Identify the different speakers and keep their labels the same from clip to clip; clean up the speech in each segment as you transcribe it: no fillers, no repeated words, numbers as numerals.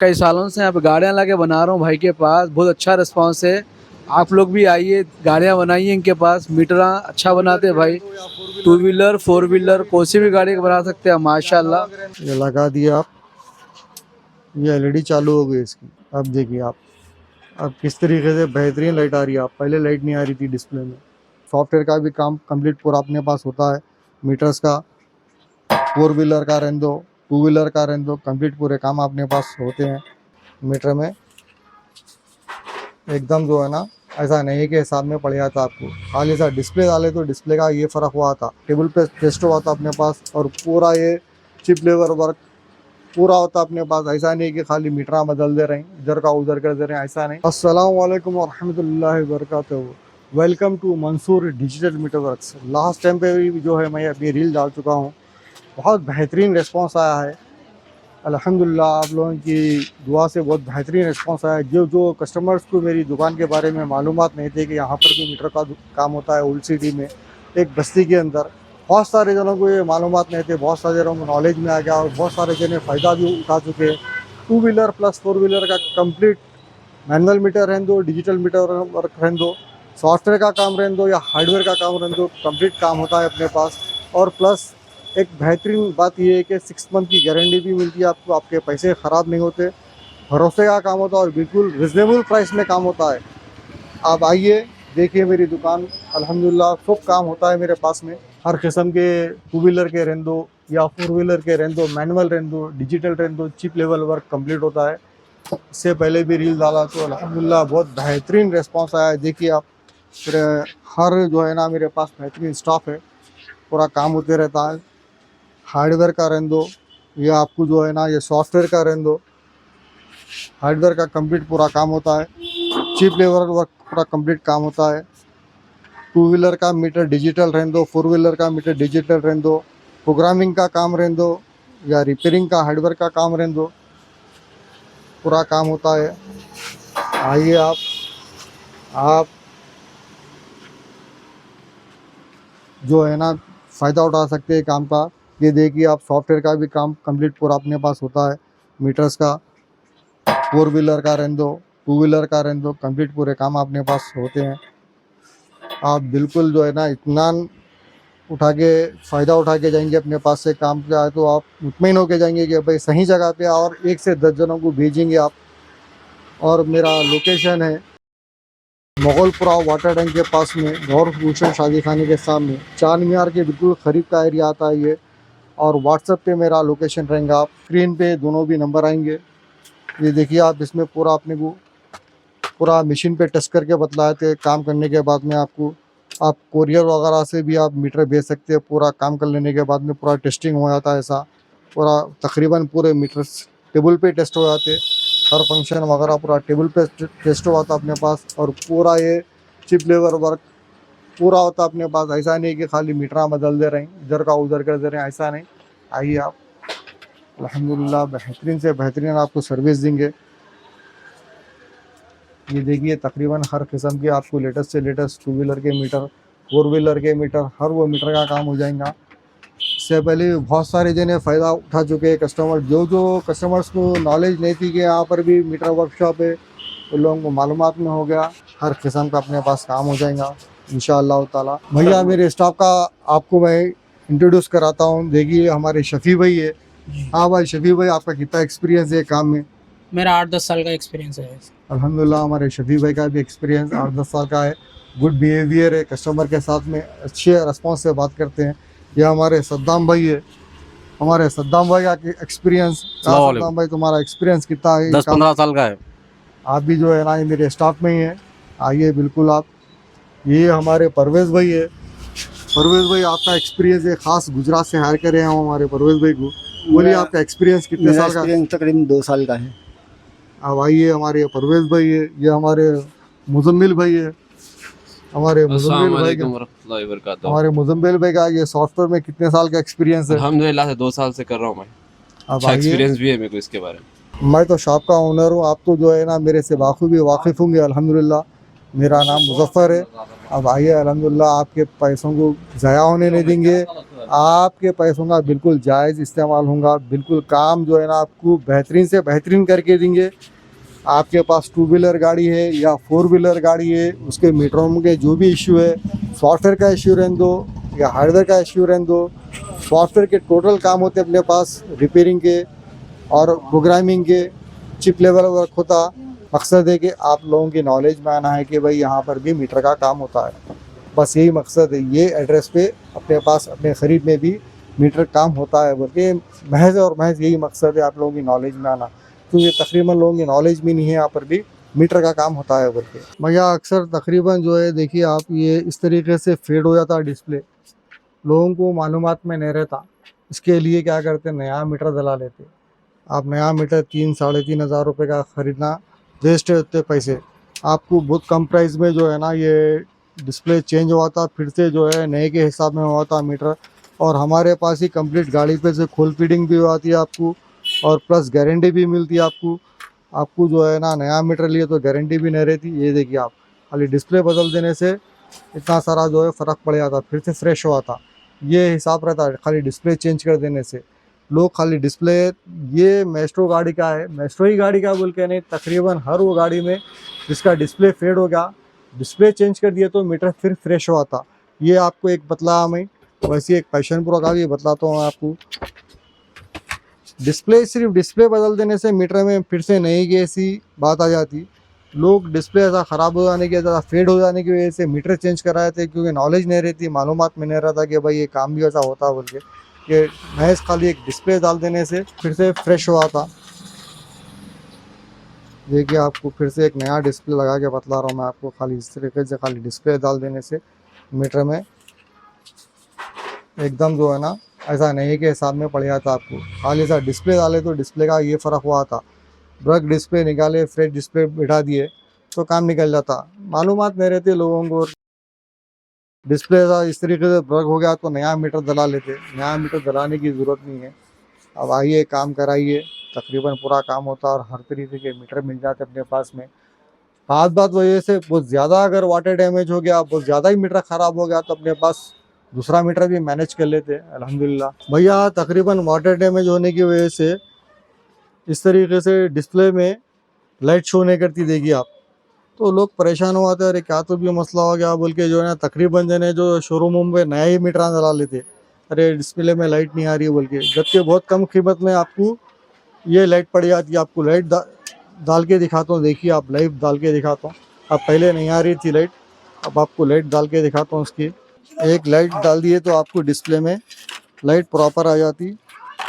Speaker 1: कई सालों से यहाँ पे गाड़ियाँ ला के बना रहा हूँ भाई के पास, बहुत अच्छा रिस्पांस है। आप लोग भी आइए, गाड़ियाँ बनाइए इनके पास, मीटरा अच्छा बनाते हैं भाई। टू व्हीलर, फोर व्हीलर, कोई सी भी गाड़ी बना सकते हैं माशाल्लाह।
Speaker 2: ये लगा दिया आप, ये एलईडी चालू हो गई इसकी। अब देखिए आप, अब किस तरीके से बेहतरीन लाइट आ रही है। आप पहले लाइट नहीं आ रही थी डिस्प्ले में। सॉफ्टवेयर का भी काम कंप्लीट पूरा अपने पास होता है। मीटर्स का, फोर व्हीलर का रहने दो, टू व्हीलर का रहने दो, कंप्लीट पूरे काम अपने पास होते हैं मीटर में। एकदम जो है ना, ऐसा नहीं है कि हिसाब में पड़ जाता आपको। खाली सा डिस्प्ले डाले तो डिस्प्ले का ये फ़र्क हुआ था, टेबल पे टेस्ट हुआ था अपने पास, और पूरा ये चिप लेवल वर्क पूरा होता अपने पास। ऐसा नहीं कि खाली मीटर बदल दे रहे हैं, इधर का उधर कर दे रहे हैं, ऐसा नहीं। अस्सलाम वालेकुम व रहमतुल्लाहि व बरकातहू। Welcome to Mansoor digital meter works. Last time पे भी जो है मैं अपनी रील डाल चुका हूँ, बहुत बेहतरीन रिस्पांस आया है अल्हम्दुलिल्लाह। आप लोगों की दुआ से बहुत बेहतरीन रिस्पांस आया है। जो कस्टमर्स को मेरी दुकान के बारे में मालूमात नहीं थे कि यहाँ पर भी मीटर का काम होता है ओल्ड सिटी में, एक बस्ती के अंदर, बहुत सारे जनों को ये मालूमात नहीं थे, बहुत सारे जनों को नॉलेज में आ गया और बहुत सारे जने फ़ायदा भी उठा चुके हैं। Two wheeler plus four wheeler का कंप्लीट मैनुअल मीटर रहने दो, डिजिटल मीटर वर्क रहने दो, सॉफ्टवेयर का काम रहने दो या हार्डवेयर का काम रहने दो, कंप्लीट काम होता है अपने पास। और प्लस एक बेहतरीन बात यह है कि 6 मंथ की गारंटी भी मिलती है आपको, आपके पैसे ख़राब नहीं होते, भरोसे का काम होता है और बिल्कुल रिजनेबल प्राइस में काम होता है। आप आइए, देखिए मेरी दुकान, अल्हम्दुलिल्लाह सब काम होता है मेरे पास में। हर किस्म के टू व्हीलर के रहने दो या फोर व्हीलर के रहने दो, मैनुअल रहने दो, डिजिटल रहने दो, चिप लेवल वर्क कंप्लीट होता है। इससे पहले भी रील डाला तो अल्हम्दुलिल्लाह बहुत बेहतरीन रिस्पांस आया है। देखिए आप, मेरे हर जो है ना, मेरे पास बेहतरीन स्टाफ है, पूरा काम होते रहता है। हार्डवेयर का रहने दो या आपको जो है ना ये सॉफ्टवेयर का रहने दो, हार्डवेयर का कंप्लीट पूरा काम होता है। चिप लेवल वर्क पूरा कंप्लीट काम होता है। टू व्हीलर का मीटर डिजिटल रहने दो, फोर व्हीलर का मीटर डिजिटल रहने दो, प्रोग्रामिंग का काम रहने दो या रिपेयरिंग का हार्डवेयर का काम रहने दो, पूरा काम होता है। आइए आप जो है ना फ़ायदा उठा सकते हैं काम का। ये देखिए आप, सॉफ्टवेयर का भी काम कंप्लीट पूरा अपने पास होता है। मीटर्स का, फोर व्हीलर का रहने दो, टू व्हीलर का रहने दो, कंप्लीट पूरे काम अपने पास होते हैं। आप बिल्कुल जो है ना इत्मीनान उठा के, फ़ायदा उठा के जाएंगे अपने पास से काम का है तो आप मुतमईन होके जाएंगे कि भाई सही जगह पे, और 1 से 10 जनों को भेजेंगे आप। और मेरा लोकेशन है मुगलपुरा वाटर टैंक के पास में, गौर भूषण शादी खाने के सामने, चांद मीनार के बिल्कुल करीब का एरिया आता है ये। और व्हाट्सएप पे मेरा लोकेशन रहेगा, आप स्क्रीन पे दोनों भी नंबर आएंगे। ये देखिए आप, इसमें पूरा अपने को पूरा मशीन पे टेस्ट करके बतलाए थे। काम करने के बाद में आपको, आप कोरियर वगैरह से भी आप मीटर भेज सकते हैं। पूरा काम कर लेने के बाद में पूरा टेस्टिंग हो जाता है ऐसा, पूरा तकरीबन पूरे मीटर टेबल पे टेस्ट हो जाते, हर फंक्शन वगैरह पूरा टेबल पे टेस्ट हुआ था अपने पास। और पूरा ये चिप लेवल वर्क पूरा होता अपने पास। ऐसा नहीं कि खाली मीटर बदल दे रहे हैं, इधर का उधर कर दे रहे हैं, ऐसा नहीं। आइए आप, अल्हम्दुलिल्लाह बेहतरीन से बेहतरीन आपको सर्विस देंगे। ये देखिए तकरीबन हर किस्म के आपको लेटेस्ट से लेटेस्ट टू व्हीलर के मीटर, फोर व्हीलर के मीटर, हर वो मीटर का काम हो जाएगा। इससे पहले भी बहुत सारे जने फ़ायदा उठा चुके हैं कस्टमर। जो कस्टमर्स को नॉलेज नहीं थी कि यहाँ पर भी मीटर वर्कशॉप है, उन लोगों को मालूमात में हो गया। हर किस्म का अपने पास काम हो जाएगा इंशाअल्लाह ताला। भैया मेरे स्टाफ का आपको मैं इंट्रोड्यूस कराता हूँ। देखिए हमारे शफ़ी भाई है। हाँ भाई शफ़ी भाई, आपका कितना एक्सपीरियंस है काम में?
Speaker 3: मेरा 8-10 साल का एक्सपीरियंस है।
Speaker 2: अल्हम्दुलिल्लाह हमारे शफ़ी भाई का भी एक्सपीरियंस 8-10 साल का है। गुड बिहेवियर है, कस्टमर के साथ में अच्छे रिस्पॉन्स से बात करते हैं। ये हमारे सद्दाम भाई है। हमारे सद्दाम भाई का एक्सपीरियंस, सद्दाम भाई तुम्हारा एक्सपीरियंस कितना है?
Speaker 4: 10-15 साल का है।
Speaker 2: आप भी जो है ना ये मेरे स्टाफ में ही है, आइए बिल्कुल आप। ये हमारे परवेज़ भाई है। परवेज़ भाई आपका एक्सपीरियंस है, ख़ास गुजरात से हायर करे हैं हम हमारे परवेज़ भाई को। बोलिए आपका एक्सपीरियंस कितने साल का?
Speaker 5: तकरीबन 2 साल का है।
Speaker 2: अब आइए, हमारे परवेज़ भाई है, ये हमारे मुजम्मिल भाई है। हमारे मुजम्मिल भाई का, हमारे मुजम्मिल भाई का ये सॉफ्टवेयर में कितने साल का एक्सपीरियंस है?
Speaker 4: अल्हम्दुलिल्लाह से 2 साल से कर रहा हूँ मैं।
Speaker 2: अब
Speaker 4: अच्छा एक्सपीरियंस भी है मेरे को इसके बारे में।
Speaker 2: मैं तो शॉप का ओनर हूँ, आप तो जो है ना मेरे से वाकिफ़ होंगे अल्हम्दुलिल्लाह। मेरा नाम मुज़फ़्फ़र है अब आइए, अल्हम्दुलिल्लाह आपके पैसों को ज़ाया होने नहीं देंगे, आपके पैसों का बिल्कुल जायज़ इस्तेमाल होगा, बिल्कुल काम जो है ना आपको बेहतरीन से बेहतरीन करके देंगे। आपके पास टू व्हीलर गाड़ी है या फोर व्हीलर गाड़ी है, उसके मीटरों के जो भी इशू है, सॉफ्टवेयर का इशू रहने दो या हार्डवेयर का इशू रहने दो, सॉफ्टवेयर के टोटल काम होते हैं अपने पास, रिपेयरिंग के और प्रोग्रामिंग के, चिप लेवल वर्क होता। मकसद है कि आप लोगों की नॉलेज में आना है कि भाई यहाँ पर भी मीटर का काम होता है, बस यही मकसद है। ये एड्रेस पे अपने पास अपने ख़रीद में भी मीटर काम होता है, बल्कि महज और महज यही मकसद है आप लोगों की नॉलेज में आना, क्योंकि तकरीबन लोगों की नॉलेज भी नहीं है यहाँ पर भी मीटर का काम होता है बल्कि। भैया अक्सर तकरीबन जो है देखिए आप, ये इस तरीके से फेड हो जाता है डिस्प्ले, लोगों को मालूमात में नहीं रहता। इसके लिए क्या करते, नया मीटर डला लेते। आप नया मीटर 3-3.5 हज़ार रुपये का ख़रीदना वेस्ट होते पैसे। आपको बहुत कम प्राइस में जो है ना ये डिस्प्ले चेंज हुआ था, फिर से जो है नए के हिसाब में हुआ था मीटर, और हमारे पास ही कंप्लीट गाड़ी पे से खोल फीडिंग भी आती है आपको, और प्लस गारंटी भी मिलती है आपको। आपको जो है ना नया मीटर लिए तो गारंटी भी नहीं रहती। ये देखिए आप, खाली डिस्प्ले बदल देने से इतना सारा जो है फ़र्क पड़ जाता, फिर से फ्रेश हुआ था, ये हिसाब रहता है खाली डिस्प्ले चेंज कर देने से। लोग खाली डिस्प्ले, ये मेस्ट्रो गाड़ी का है, मेस्ट्रो ही गाड़ी का बोल के नहीं, तकरीबन हर वो गाड़ी में जिसका डिस्प्ले फेड हो गया, डिस्प्ले चेंज कर दिया तो मीटर फिर फ्रेश हुआ था। ये आपको एक बतला मैं, वैसे एक पैशन प्रो का भी बतलाता हूँ आपको। डिस्प्ले, सिर्फ डिस्प्ले बदल देने से मीटर में फिर से नई की ऐसी बात आ जाती। लोग डिस्प्ले ऐसा ख़राब हो जाने की, ज़्यादा फेड हो जाने की वजह से मीटर चेंज कराए थे, क्योंकि नॉलेज नहीं रहती, मालूमात में नहीं रहता कि भाई ये काम भी ऐसा होता बोल के। ये महज खाली एक डिस्प्ले डाल देने से फिर से फ्रेश हुआ था। देखिए आपको फिर से एक नया डिस्प्ले लगा के बतला रहा हूँ मैं आपको, खाली इस तरीके से खाली डिस्प्ले डाल देने से मीटर में एकदम जो है ना ऐसा नहीं के हिसाब में पड़ जाता आपको। खाली सा डिस्प्ले डाले तो डिस्प्ले का ये फ़र्क हुआ था, ब्रक डिस्प्ले निकाले, फ्रेश डिस्प्ले बिठा दिए तो काम निकल जाता। मालूमात नहीं रहती लोगों को, डिस्प्ले का इस तरीके से ब्रक हो गया तो नया मीटर डला लेते। नया मीटर डलाने की ज़रूरत नहीं है। अब आइए काम कराइए, तकरीबन पूरा काम होता है और हर तरीके के मीटर मिल जाते अपने पास में। बात वजह से बहुत ज़्यादा अगर वाटर डैमेज हो गया, बहुत ज़्यादा ही मीटर ख़राब हो गया तो अपने पास दूसरा मीटर भी मैनेज कर लेते हैं अल्हम्दुलिल्लाह। भैया तकरीबन वाटर डैमेज होने की वजह से इस तरीके से डिस्प्ले में लाइट शो नहीं करती, देखिए आप, तो लोग परेशान हो जाते हैं, अरे क्या तो भी मसला हो गया बोल के जो है ना तकरीबन जने जो शोरूमों में नया ही मीटर डला लेते, अरे डिस्प्ले में लाइट नहीं आ रही है बोल के, जबकि बहुत कम कीमत में आपको ये लाइट पड़ जाती है। आपको लाइट डाल के दिखाता हूँ, देखिए आप, लाइव डाल के दिखाता हूँ। अब पहले नहीं आ रही थी लाइट, अब आपको लाइट डाल के दिखाता हूँ। उसकी एक लाइट डाल दिए तो आपको डिस्प्ले में लाइट प्रॉपर आ जाती,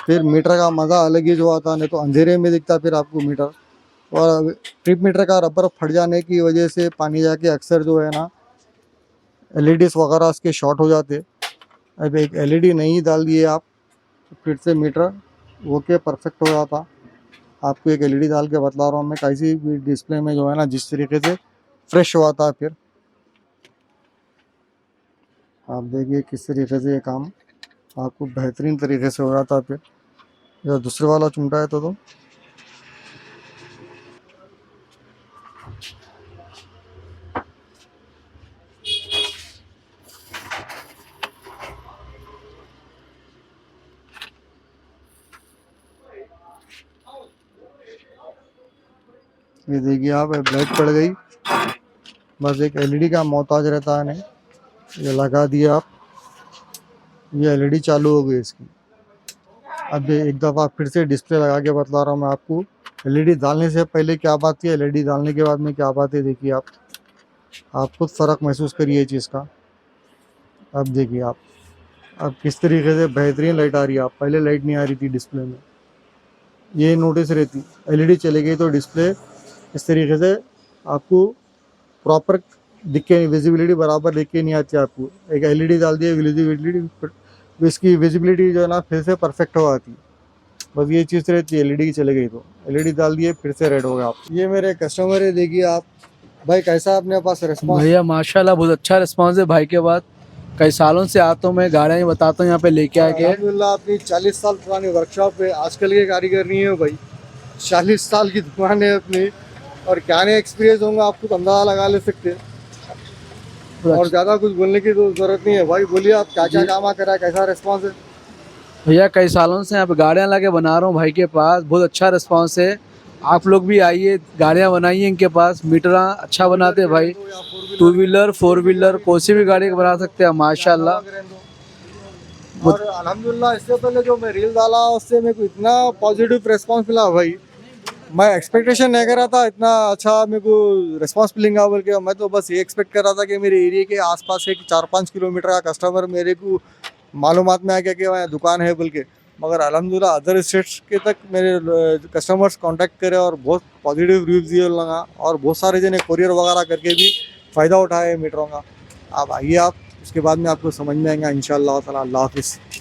Speaker 2: फिर मीटर का मज़ा अलग ही जो आता, नहीं तो अंधेरे में दिखता फिर आपको मीटर। और ट्रिप मीटर का रबर फट जाने की वजह से पानी जाके अक्सर जो है ना एलईडीज वगैरह उसके शॉर्ट हो जाते। अब एक एलईडी नहीं डाल दिए आप, फिर से मीटर ओके परफेक्ट हो जाता। आपको एक एलईडी डाल के बतला रहा हूँ मैं, कैसी भी डिस्प्ले में जो है ना जिस तरीके से फ्रेश हुआ था। फिर आप देखिए किस तरीके से ये काम आपको बेहतरीन तरीके से हो जाता। फिर या दूसरे वाला चुमटा है तो ये देखिए आप, लाइट पड़ गई, बस एक एलईडी का मोहताज रहता है नहीं, ये लगा दिया आप, ये एलईडी चालू हो गई इसकी। अब एक दफ़ा फिर से डिस्प्ले लगा के बतला रहा हूँ मैं आपको, एलईडी डालने से पहले क्या बात थी, एलईडी डालने के बाद में क्या बात है, देखिए आप खुद फ़र्क महसूस करिए चीज़ का। अब देखिए आप, अब किस तरीके से बेहतरीन लाइट आ रही है। आप पहले लाइट नहीं आ रही थी डिस्प्ले में, ये नोटिस रहती, एलईडी चली गई तो डिस्प्ले इस तरीके से आपको प्रॉपर दिख के, विजिबिलिटी बराबर दिख के नहीं आती आपको। एक एलईडी डाल दिए, विजिबिलिटी, इसकी विजिबिलिटी जो है ना फिर से परफेक्ट हो आती, बस ये चीज़ रहती है। एलईडी चली गई तो एलईडी डाल दिए फिर से रेड हो गया। आप ये मेरे कस्टमर है, देखिए आप भाई कैसा अपने पास रिस्पॉन्स।
Speaker 1: भैया माशाल्लाह बहुत अच्छा रिस्पांस है भाई के बाद। कई सालों से आता हूँ मैं, गाड़ियाँ बताता हूँ यहाँ पे लेके आके।
Speaker 2: अल्हम्दुलिल्लाह अपनी 40 साल पुरानी वर्कशॉप है, आजकल के कारीगर नहीं है भाई, 40 साल की दुकान है अपनी, और क्या नहीं एक्सपीरियंस होगा आपको तो अंदाज़ा लगा ले सकते हैं। और ज़्यादा कुछ बोलने की तो ज़रूरत नहीं है भाई, बोलिए आप क्या क्या काम करा है, कैसा रिस्पॉन्स है?
Speaker 1: भैया कई सालों से यहाँ पे गाड़ियाँ ला के बना रहा हूँ भाई के पास, बहुत अच्छा रिस्पांस है। आप लोग भी आइए, गाड़ियाँ बनाइए इनके पास, मीटरा अच्छा बनाते हैं भाई। 2 व्हीलर 4 व्हीलर कोई सी भी गाड़ी बना सकते हैं माशाल्लाह।
Speaker 2: और अल्हम्दुलिल्लाह इससे पहले जो मैं रील डाला उससे मेरे को इतना पॉजिटिव रिस्पांस मिला भाई, मैं एक्सपेक्टेशन नहीं कर रहा था इतना अच्छा मेरे को रिस्पांस मिलेगा बोल के। मैं तो बस ये एक्सपेक्ट कर रहा था कि मेरे एरिया के आसपास एक 4-5 किलोमीटर का कस्टमर मेरे को मालूमात में आ गया कि वहाँ दुकान है बोल के, मगर अल्हम्दुलिल्लाह अदर स्टेट्स के तक मेरे कस्टमर्स कांटेक्ट करे और बहुत पॉजिटिव रिव्यूज दिए लगा, और बहुत सारे जने कोरियर वगैरह करके भी फ़ायदा उठाए मीटरों का। आप आइए, आप उसके बाद में आपको समझ में आएगा इंशाअल्लाह ताला। अल्लाह हाफिज़।